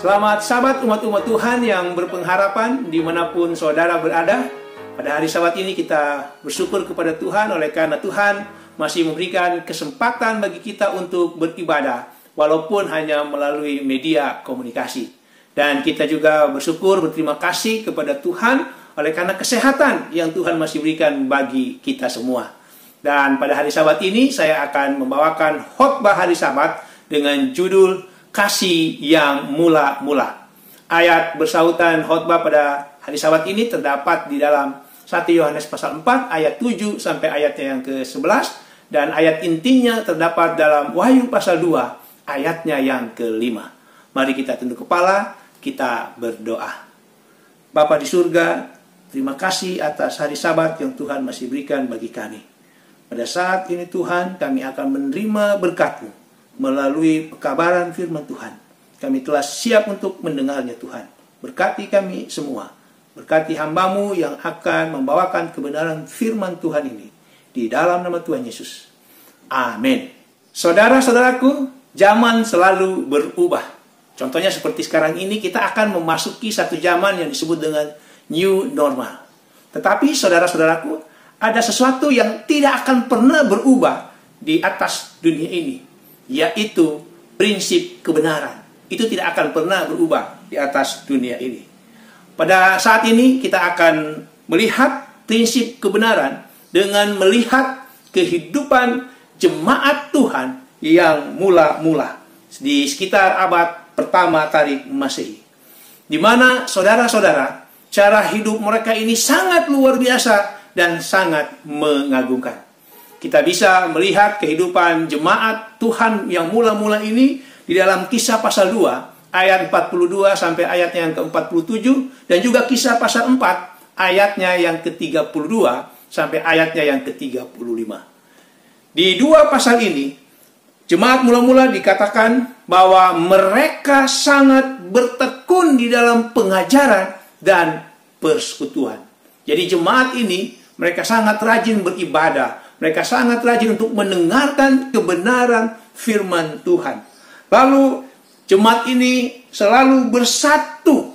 Selamat Sabat umat-umat Tuhan yang berpengharapan dimanapun saudara berada. Pada hari Sabat ini kita bersyukur kepada Tuhan oleh karena Tuhan masih memberikan kesempatan bagi kita untuk beribadah walaupun hanya melalui media komunikasi. Dan kita juga bersyukur, berterima kasih kepada Tuhan oleh karena kesehatan yang Tuhan masih berikan bagi kita semua. Dan pada hari Sabat ini saya akan membawakan khotbah hari Sabat dengan judul Kasih yang mula-mula. Ayat bersautan khotbah pada hari Sabat ini terdapat di dalam 1 Yohanes pasal 4 ayat 7 sampai ayatnya yang ke-11 dan ayat intinya terdapat dalam Wahyu pasal 2 ayatnya yang ke-5. Mari kita tunduk kepala, kita berdoa. Bapa di surga, terima kasih atas hari Sabat yang Tuhan masih berikan bagi kami. Pada saat ini Tuhan, kami akan menerima berkat-Mu melalui pekabaran firman Tuhan. Kami telah siap untuk mendengarnya Tuhan. Berkati kami semua. Berkati hamba-Mu yang akan membawakan kebenaran firman Tuhan ini. Di dalam nama Tuhan Yesus. Amin. Saudara-saudaraku, zaman selalu berubah. Contohnya seperti sekarang ini kita akan memasuki satu zaman yang disebut dengan new normal. Tetapi saudara-saudaraku, ada sesuatu yang tidak akan pernah berubah di atas dunia ini, yaitu prinsip kebenaran. Itu tidak akan pernah berubah di atas dunia ini. Pada saat ini kita akan melihat prinsip kebenaran dengan melihat kehidupan jemaat Tuhan yang mula-mula di sekitar abad pertama Tarik Masehi, di mana saudara-saudara, cara hidup mereka ini sangat luar biasa dan sangat mengagumkan. Kita bisa melihat kehidupan jemaat Tuhan yang mula-mula ini di dalam Kisah pasal 2 ayat 42 sampai ayatnya yang ke-47 dan juga Kisah pasal 4 ayatnya yang ke-32 sampai ayatnya yang ke-35. Di dua pasal ini jemaat mula-mula dikatakan bahwa mereka sangat bertekun di dalam pengajaran dan persekutuan. Jadi jemaat ini mereka sangat rajin beribadah. Mereka sangat rajin untuk mendengarkan kebenaran firman Tuhan. Lalu jemaat ini selalu bersatu.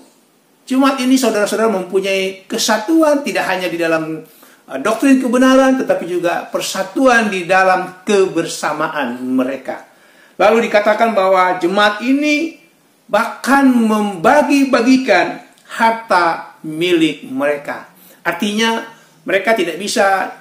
Jemaat ini saudara-saudara mempunyai kesatuan tidak hanya di dalam doktrin kebenaran, tetapi juga persatuan di dalam kebersamaan mereka. Lalu dikatakan bahwa jemaat ini bahkan membagi-bagikan harta milik mereka. Artinya mereka tidak bisa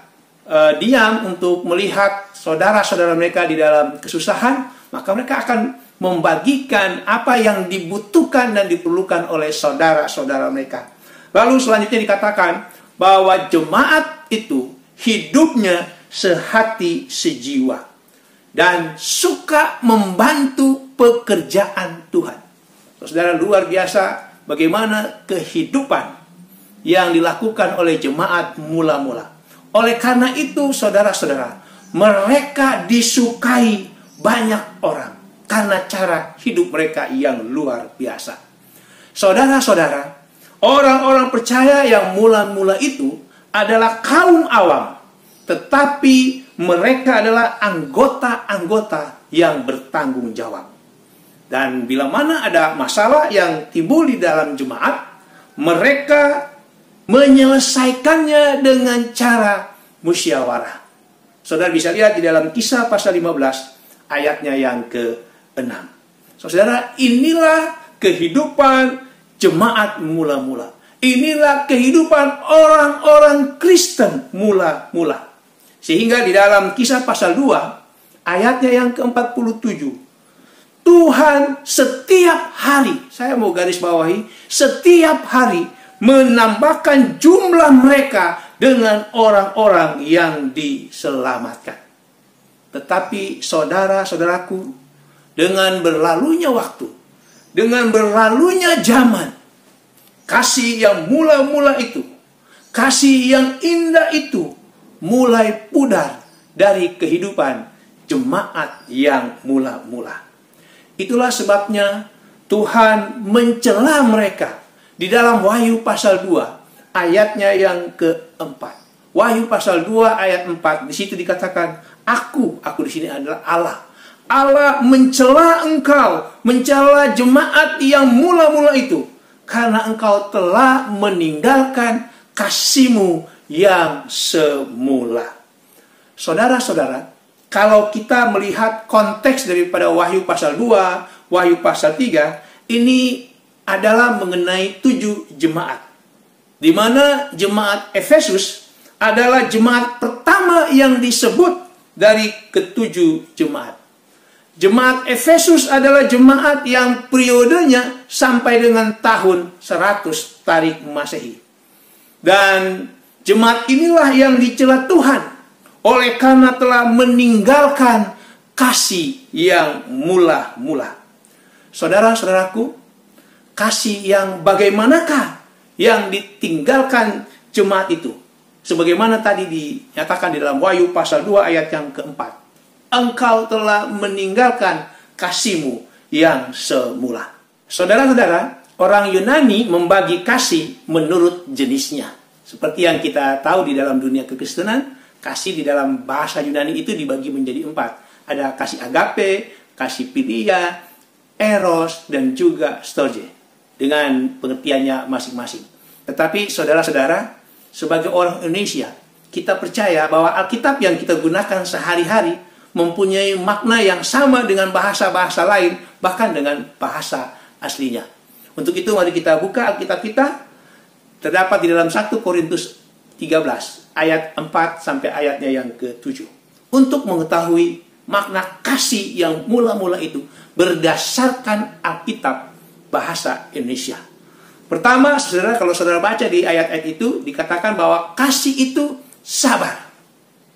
diam untuk melihat saudara-saudara mereka di dalam kesusahan, maka mereka akan membagikan apa yang dibutuhkan dan diperlukan oleh saudara-saudara mereka. Lalu selanjutnya dikatakan bahwa jemaat itu hidupnya sehati sejiwa dan suka membantu pekerjaan Tuhan. Saudara, luar biasa bagaimana kehidupan yang dilakukan oleh jemaat mula-mula. Oleh karena itu, saudara-saudara, mereka disukai banyak orang karena cara hidup mereka yang luar biasa. Saudara-saudara, orang-orang percaya yang mula-mula itu adalah kaum awam, tetapi mereka adalah anggota-anggota yang bertanggung jawab. Dan bila mana ada masalah yang timbul di dalam jemaat, mereka menyelesaikannya dengan cara musyawarah. Saudara bisa lihat di dalam Kisah pasal 15 ayatnya yang ke-6. Saudara, inilah kehidupan jemaat mula-mula. Inilah kehidupan orang-orang Kristen mula-mula. Sehingga di dalam Kisah pasal 2 ayatnya yang ke-47, Tuhan setiap hari, saya mau garis bawahi, setiap hari menambahkan jumlah mereka dengan orang-orang yang diselamatkan. Tetapi saudara-saudaraku, dengan berlalunya waktu, dengan berlalunya zaman, kasih yang mula-mula itu, kasih yang indah itu mulai pudar dari kehidupan jemaat yang mula-mula. Itulah sebabnya Tuhan mencela mereka di dalam Wahyu pasal 2 ayatnya yang ke-4. Wahyu pasal 2 ayat 4, di situ dikatakan, Aku di sini adalah Allah. Allah mencela engkau, mencela jemaat yang mula-mula itu, karena engkau telah meninggalkan kasih-Mu yang semula. Saudara-saudara, kalau kita melihat konteks daripada Wahyu pasal 2, Wahyu pasal 3, ini adalah mengenai 7 jemaat. Di mana jemaat Efesus adalah jemaat pertama yang disebut dari ke-7 jemaat. Jemaat Efesus adalah jemaat yang periodenya sampai dengan tahun 100 tarik Masehi. Dan jemaat inilah yang dicela Tuhan oleh karena telah meninggalkan kasih yang mula-mula. Saudara-saudaraku, kasih yang bagaimanakah yang ditinggalkan jemaat itu? Sebagaimana tadi dinyatakan di dalam Wahyu pasal 2 ayat yang keempat. Engkau telah meninggalkan kasih-Mu yang semula. Saudara-saudara, orang Yunani membagi kasih menurut jenisnya. Seperti yang kita tahu di dalam dunia kekristenan, kasih di dalam bahasa Yunani itu dibagi menjadi 4. Ada kasih agape, kasih philia, eros, dan juga storge. Dengan pengertiannya masing-masing. Tetapi saudara-saudara, sebagai orang Indonesia, kita percaya bahwa Alkitab yang kita gunakan sehari-hari mempunyai makna yang sama dengan bahasa-bahasa lain, bahkan dengan bahasa aslinya. Untuk itu mari kita buka Alkitab kita, terdapat di dalam 1 Korintus 13, ayat 4 sampai ayatnya yang ke-7. Untuk mengetahui makna kasih yang mula-mula itu berdasarkan Alkitab bahasa Indonesia. Pertama, saudara, kalau saudara baca di ayat-ayat itu, dikatakan bahwa kasih itu sabar.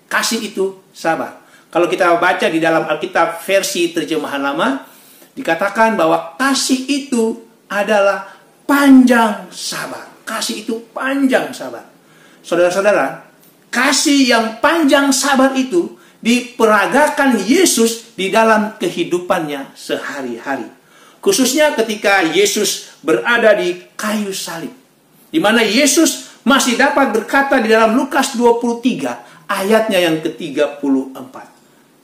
Kasih itu sabar. Kalau kita baca di dalam Alkitab versi terjemahan lama, dikatakan bahwa kasih itu adalah panjang sabar. Kasih itu panjang sabar. Saudara-saudara, kasih yang panjang sabar itu diperagakan Yesus di dalam kehidupannya sehari-hari. Khususnya ketika Yesus berada di kayu salib. Di mana Yesus masih dapat berkata di dalam Lukas 23 ayatnya yang ke-34.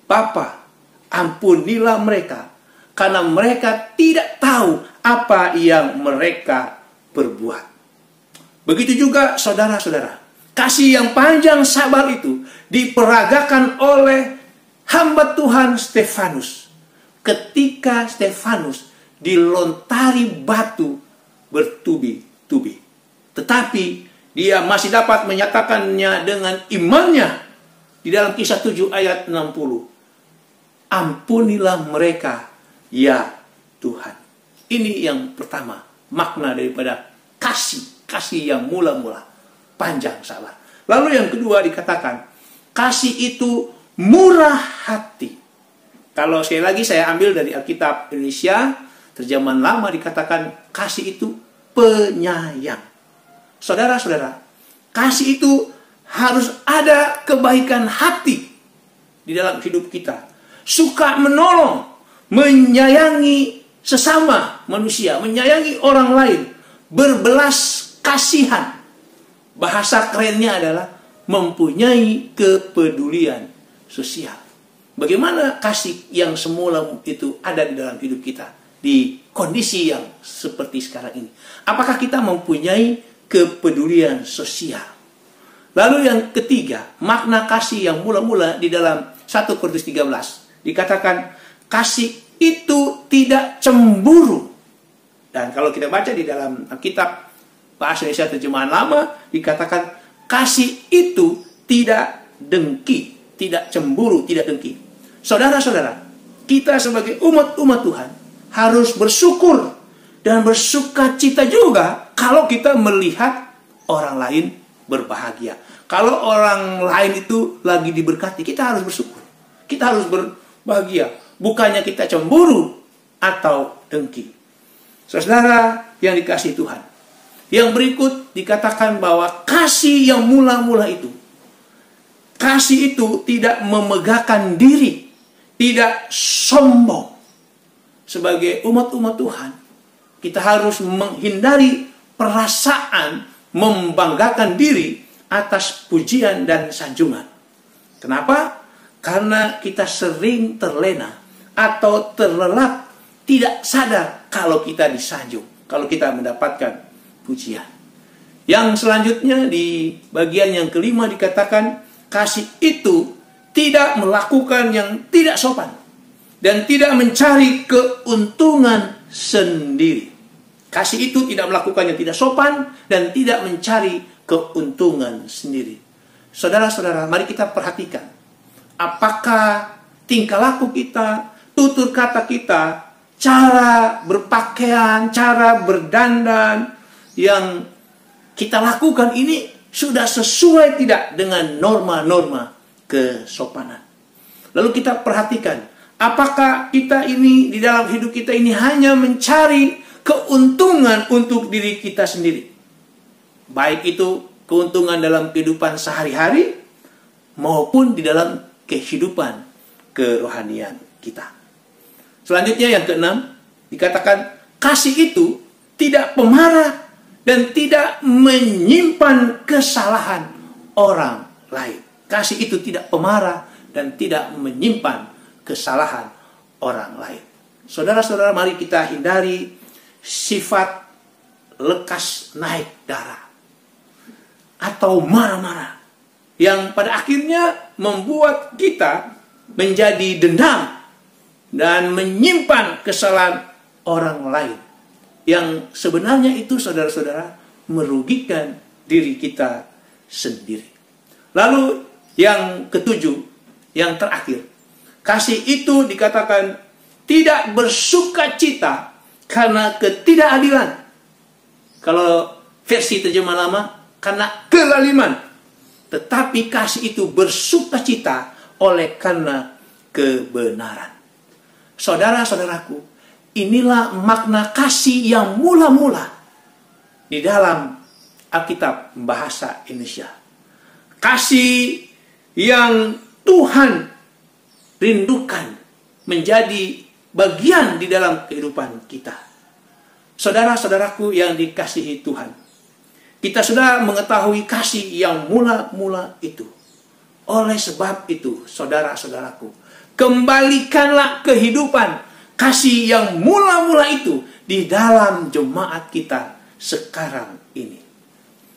Bapa, ampunilah mereka, karena mereka tidak tahu apa yang mereka perbuat. Begitu juga saudara-saudara, kasih yang panjang sabar itu diperagakan oleh hamba Tuhan Stefanus. Ketika Stefanus dilontari batu bertubi-tubi. Tetapi dia masih dapat menyatakannya dengan imannya di dalam Kisah 7 ayat 60. Ampunilah mereka, ya Tuhan. Ini yang pertama, makna daripada kasih yang mula-mula, panjang sabar. Lalu yang kedua dikatakan, kasih itu murah hati. Kalau sekali lagi saya ambil dari Alkitab Indonesia, terjemahan lama dikatakan, kasih itu penyayang. Saudara-saudara, kasih itu harus ada kebaikan hati di dalam hidup kita. Suka menolong, menyayangi sesama manusia, menyayangi orang lain, berbelas kasihan. Bahasa kerennya adalah mempunyai kepedulian sosial. Bagaimana kasih yang semula itu ada di dalam hidup kita di kondisi yang seperti sekarang ini? Apakah kita mempunyai kepedulian sosial? Lalu yang ketiga, makna kasih yang mula-mula di dalam 1 Korintus 13. Dikatakan, kasih itu tidak cemburu. Dan kalau kita baca di dalam Alkitab bahasa Indonesia terjemahan lama, dikatakan, kasih itu tidak dengki, tidak cemburu, tidak dengki. Saudara-saudara, kita sebagai umat-umat Tuhan harus bersyukur dan bersuka cita juga kalau kita melihat orang lain berbahagia. Kalau orang lain itu lagi diberkati, kita harus bersyukur. Kita harus berbahagia. Bukannya kita cemburu atau dengki. Saudara yang dikasihi Tuhan. Yang berikut dikatakan bahwa kasih yang mula-mula itu, kasih itu tidak memegahkan diri, tidak sombong. Sebagai umat-umat Tuhan, kita harus menghindari perasaan membanggakan diri atas pujian dan sanjungan. Kenapa? Karena kita sering terlena atau terlelap tidak sadar kalau kita disanjung, kalau kita mendapatkan pujian. Yang selanjutnya di bagian yang kelima dikatakan, kasih itu tidak melakukan yang tidak sopan dan tidak mencari keuntungan sendiri. Kasih itu tidak melakukan yang tidak sopan dan tidak mencari keuntungan sendiri. Saudara-saudara, mari kita perhatikan. Apakah tingkah laku kita, tutur kata kita, cara berpakaian, cara berdandan yang kita lakukan ini sudah sesuai tidak dengan norma-norma kesopanan. Lalu kita perhatikan, apakah kita ini di dalam hidup kita ini hanya mencari keuntungan untuk diri kita sendiri, baik itu keuntungan dalam kehidupan sehari-hari maupun di dalam kehidupan kerohanian kita. Selanjutnya yang keenam dikatakan, kasih itu tidak pemarah dan tidak menyimpan kesalahan orang lain. Kasih itu tidak pemarah dan tidak menyimpan kesalahan orang lain. Saudara-saudara, mari kita hindari sifat lekas naik darah atau marah-marah yang pada akhirnya membuat kita menjadi dendam dan menyimpan kesalahan orang lain, yang sebenarnya itu, saudara-saudara, merugikan diri kita sendiri. Lalu yang ketujuh, yang terakhir, kasih itu dikatakan tidak bersuka cita karena ketidakadilan. Kalau versi terjemah lama, karena kezaliman. Tetapi kasih itu bersuka cita oleh karena kebenaran. Saudara-saudaraku, inilah makna kasih yang mula-mula di dalam Alkitab bahasa Indonesia. Kasih yang Tuhan rindukan menjadi bagian di dalam kehidupan kita. Saudara-saudaraku yang dikasihi Tuhan, kita sudah mengetahui kasih yang mula-mula itu. Oleh sebab itu, saudara-saudaraku, kembalikanlah kehidupan kasih yang mula-mula itu di dalam jemaat kita sekarang ini.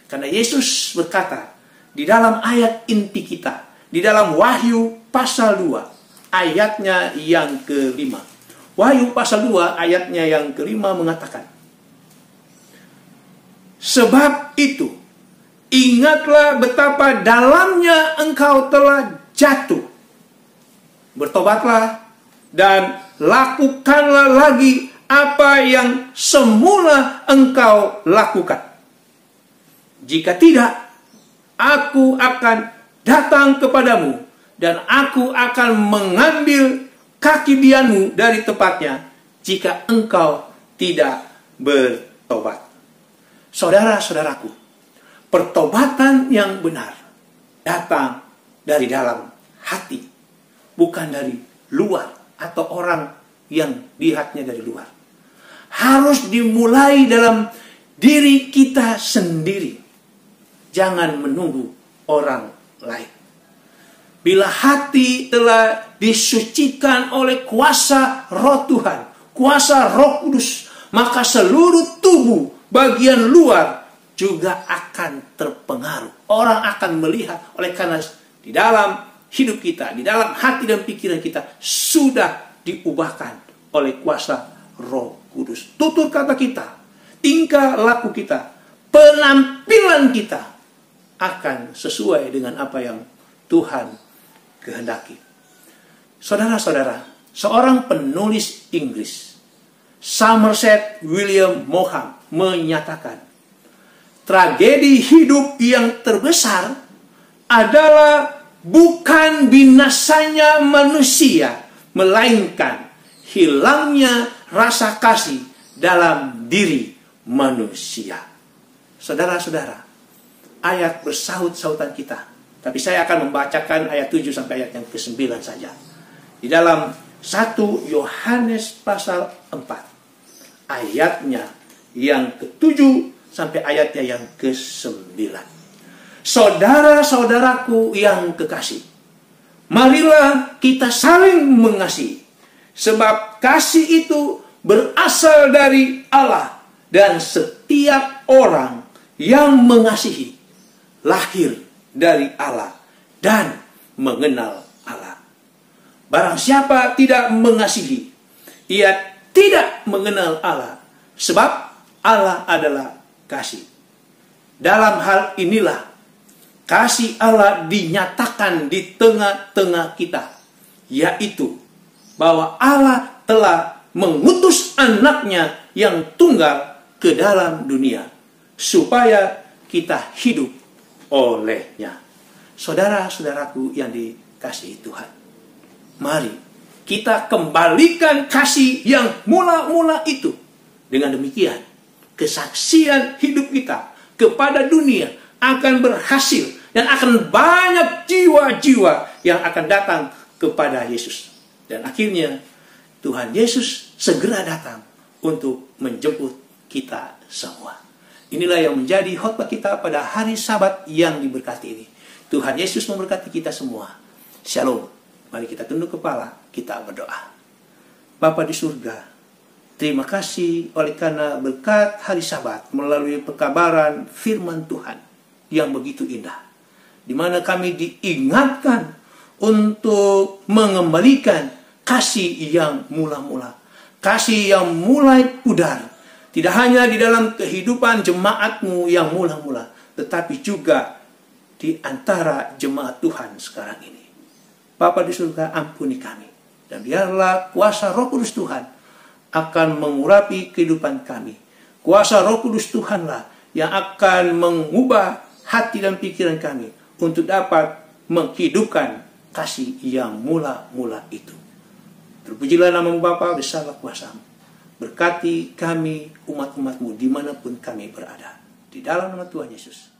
Karena Yesus berkata di dalam ayat inti kita, di dalam Wahyu pasal 2 ayatnya yang kelima. Wahyu pasal 2 ayatnya yang kelima mengatakan, sebab itu ingatlah betapa dalamnya engkau telah jatuh. Bertobatlah dan lakukanlah lagi apa yang semula engkau lakukan. Jika tidak, aku akan datang kepadamu dan aku akan mengambil kaki dianmu dari tempatnya jika engkau tidak bertobat. Saudara-saudaraku, pertobatan yang benar datang dari dalam hati, bukan dari luar atau orang yang dilihatnya dari luar. Harus dimulai dalam diri kita sendiri. Jangan menunggu orang lain. Bila hati telah disucikan oleh kuasa Roh Tuhan, kuasa Roh Kudus, maka seluruh tubuh bagian luar juga akan terpengaruh. Orang akan melihat, oleh karena di dalam hidup kita, di dalam hati dan pikiran kita sudah diubahkan oleh kuasa Roh Kudus. Tutur kata kita, tingkah laku kita, penampilan kita akan sesuai dengan apa yang Tuhan kehendaki. Saudara-saudara, seorang penulis Inggris, Somerset William Maugham, menyatakan, tragedi hidup yang terbesar adalah bukan binasanya manusia, melainkan hilangnya rasa kasih dalam diri manusia. Saudara-saudara, ayat bersaut-sautan kita. Tapi saya akan membacakan ayat 7 sampai ayat yang ke-9 saja. Di dalam 1 Yohanes pasal 4. Ayatnya yang ke-7 sampai ayatnya yang ke-9. Saudara-saudaraku yang kekasih, marilah kita saling mengasihi. Sebab kasih itu berasal dari Allah, dan setiap orang yang mengasihi lahir dari Allah dan mengenal Allah. Barang siapa tidak mengasihi, ia tidak mengenal Allah, sebab Allah adalah kasih. Dalam hal inilah kasih Allah dinyatakan di tengah-tengah kita, yaitu bahwa Allah telah mengutus anaknya yang tunggal ke dalam dunia, supaya kita hidup olehnya. Saudara-saudaraku yang dikasihi Tuhan, mari kita kembalikan kasih yang mula-mula itu. Dengan demikian, kesaksian hidup kita kepada dunia akan berhasil, dan akan banyak jiwa-jiwa yang akan datang kepada Yesus. Dan akhirnya Tuhan Yesus segera datang untuk menjemput kita semua. Inilah yang menjadi khotbah kita pada hari Sabat yang diberkati ini. Tuhan Yesus memberkati kita semua. Shalom. Mari kita tunduk kepala, kita berdoa. Bapa di surga, terima kasih oleh karena berkat hari Sabat melalui pekabaran firman Tuhan yang begitu indah, di mana kami diingatkan untuk mengembalikan kasih yang mula-mula, kasih yang mulai pudar, tidak hanya di dalam kehidupan jemaat-Mu yang mula-mula, tetapi juga di antara jemaat Tuhan sekarang ini. Bapa di surga, ampuni kami, dan biarlah kuasa Roh Kudus Tuhan akan mengurapi kehidupan kami. Kuasa Roh Kudus Tuhanlah yang akan mengubah hati dan pikiran kami untuk dapat menghidupkan kasih yang mula-mula itu. Terpujilah nama-Mu Bapa beserta kuasa-Mu. Berkati kami umat-umat-Mu dimanapun kami berada. Di dalam nama Tuhan Yesus.